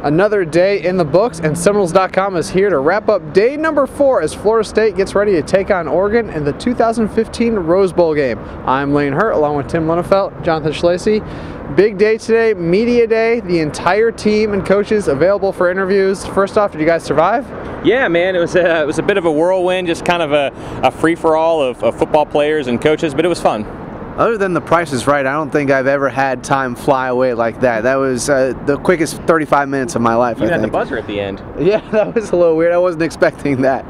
Another day in the books, and Seminoles.com is here to wrap up day number 4 as Florida State gets ready to take on Oregon in the 2015 Rose Bowl game. I'm Lane Hurt, along with Tim Linnefelt, Jonathan Schlesy. Big day today, media day. The entire team and coaches available for interviews. First off, did you guys survive? Yeah, man, it was a bit of a whirlwind, just kind of a free-for-all of football players and coaches, but it was fun. Other than The Price is Right, I don't think I've ever had time fly away like that. That was the quickest 35 minutes of my life, I think. You had the buzzer at the end. Yeah, that was a little weird. I wasn't expecting that.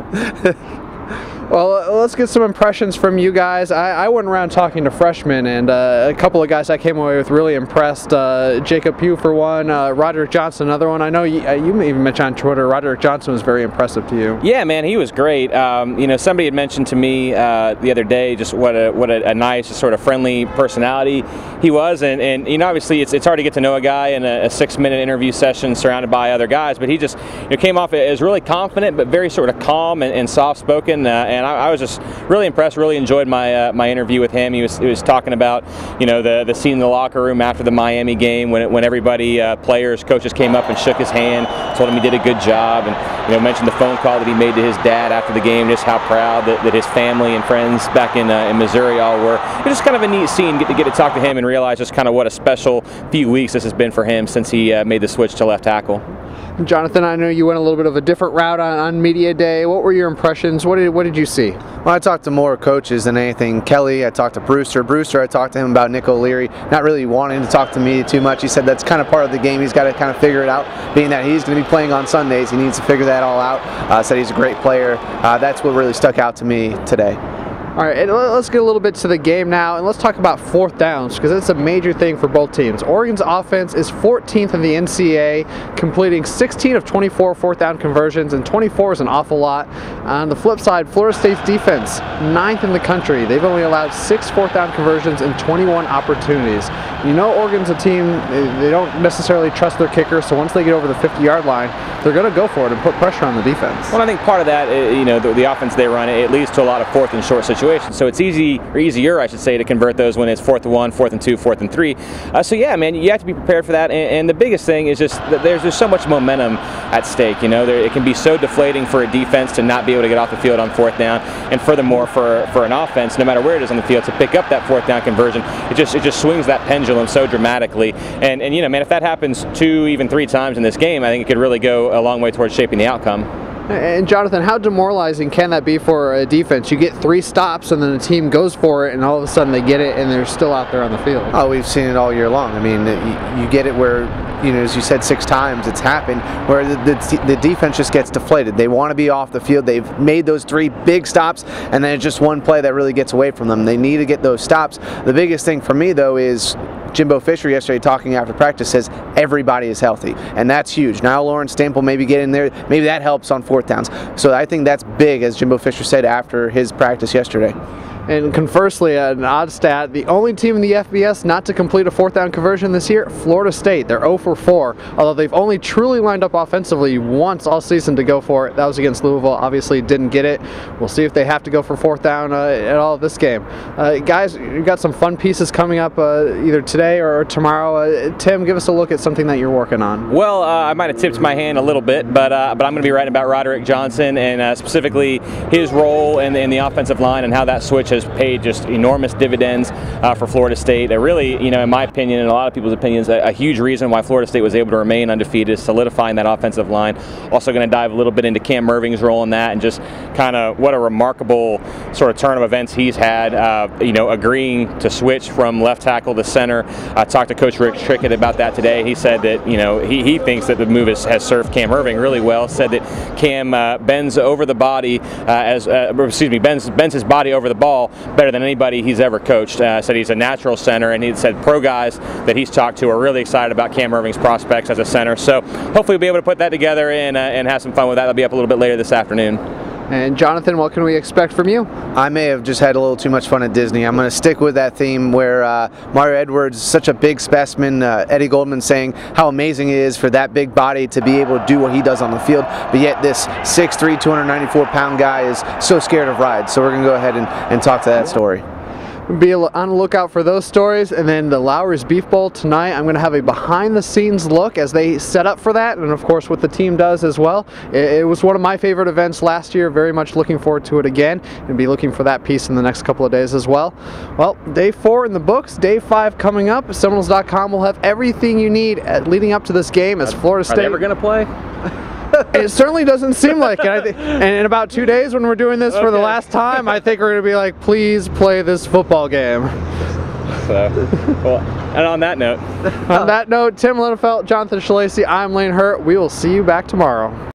Well, let's get some impressions from you guys. I went around talking to freshmen, and a couple of guys I came away with really impressed. Jacob Pugh for one, Roderick Johnson another one. I know you even mentioned on Twitter, Roderick Johnson was very impressive to you. Yeah, man, he was great. Somebody had mentioned to me the other day just what a nice, sort of friendly personality he was, and obviously it's hard to get to know a guy in a 6-minute interview session surrounded by other guys, but he just came off as really confident, but very sort of calm and soft-spoken. And I was just really impressed, really enjoyed my interview with him. He was talking about, the scene in the locker room after the Miami game when everybody, players, coaches came up and shook his hand, told him he did a good job, and mentioned the phone call that he made to his dad after the game, just how proud that his family and friends back in Missouri all were. It was just kind of a neat scene to get to talk to him and realize just kind of what a special few weeks this has been for him since he made the switch to left tackle. Jonathan, I know you went a little bit of a different route on media day. What were your impressions? What did you see? Well, I talked to more coaches than anything. Kelly, I talked to Brewster. I talked to him about Nick O'Leary, not really wanting to talk to me too much. He said that's kind of part of the game. He's got to kind of figure it out, being that he's going to be playing on Sundays. He needs to figure that all out. Said he's a great player. That's what really stuck out to me today. All right, and let's get a little bit to the game now, and let's talk about fourth downs, because it's a major thing for both teams. Oregon's offense is 14th in the NCAA, completing 16 of 24 fourth down conversions, and 24 is an awful lot. On the flip side, Florida State's defense, 9th in the country. They've only allowed 6 fourth down conversions and 21 opportunities. Oregon's a team, they don't necessarily trust their kicker, so once they get over the 50-yard line, they're going to go for it and put pressure on the defense. Well, I think part of that, the offense they run, it leads to a lot of fourth and short situations. So it's easier, I should say, to convert those when it's 4th and 1, 4th and 2, 4th and 3. So yeah, man, you have to be prepared for that. And the biggest thing is just that there's so much momentum at stake. It can be so deflating for a defense to not be able to get off the field on 4th down, and furthermore for an offense, no matter where it is on the field, to pick up that 4th down conversion, it just swings that pendulum so dramatically. And man, if that happens 2, even 3 times in this game, I think it could really go a long way towards shaping the outcome. And Jonathan, how demoralizing can that be for a defense? You get 3 stops and then the team goes for it, and all of a sudden they get it and they're still out there on the field. Oh, we've seen it all year long. I mean, you get it where, as you said, 6 times it's happened, where the defense just gets deflated. They want to be off the field. They've made those 3 big stops, and then it's just one play that really gets away from them. They need to get those stops. The biggest thing for me, though, is Jimbo Fisher yesterday talking after practice says everybody is healthy, and that's huge. Now Lawrence Stample maybe get in there, maybe that helps on 4th downs. So I think that's big, as Jimbo Fisher said after his practice yesterday. And conversely, an odd stat, the only team in the FBS not to complete a 4th down conversion this year, Florida State. They're 0 for 4, although they've only truly lined up offensively once all season to go for it. That was against Louisville. Obviously didn't get it. We'll see if they have to go for 4th down at all this game. Guys, you've got some fun pieces coming up either today or tomorrow. Tim, give us a look at something that you're working on. Well, I might have tipped my hand a little bit, but I'm going to be writing about Roderick Johnson and specifically his role in the offensive line and how that switch has paid just enormous dividends for Florida State. Really, in my opinion and a lot of people's opinions, a huge reason why Florida State was able to remain undefeated is solidifying that offensive line. Also going to dive a little bit into Cam Merving's role in that and just kind of what a remarkable sort of turn of events he's had, agreeing to switch from left tackle to center. I talked to Coach Rick Trickett about that today. He said that, he thinks that the move has served Cam Merving really well. Said that Cam bends over the body, bends his body over the ball better than anybody he's ever coached. Said he's a natural center, and he said pro guys that he's talked to are really excited about Cam Merving's prospects as a center. So hopefully we'll be able to put that together and have some fun with that. That'll be up a little bit later this afternoon. And Jonathan, what can we expect from you? I may have just had a little too much fun at Disney. I'm going to stick with that theme where Mario Edwards is such a big specimen. Eddie Goldman saying how amazing it is for that big body to be able to do what he does on the field, but yet this 6'3", 294-pound guy is so scared of rides. So we're going to go ahead and talk to that story. Be on the lookout for those stories. And then the Lowry's Beef Bowl tonight, I'm going to have a behind-the-scenes look as they set up for that, and of course what the team does as well. It was one of my favorite events last year. Very much looking forward to it again, and be looking for that piece in the next couple of days as well. Well, day 4 in the books, day 5 coming up. Seminoles.com will have everything you need leading up to this game as Florida State. Are they ever going to play? It certainly doesn't seem like it. And in about 2 days when we're doing this for the last time, I think we're going to be like, please play this football game. So, well, and on that note. On that note, Tim Linnefelt, Jonathan Shalacy, I'm Lane Hurt. We will see you back tomorrow.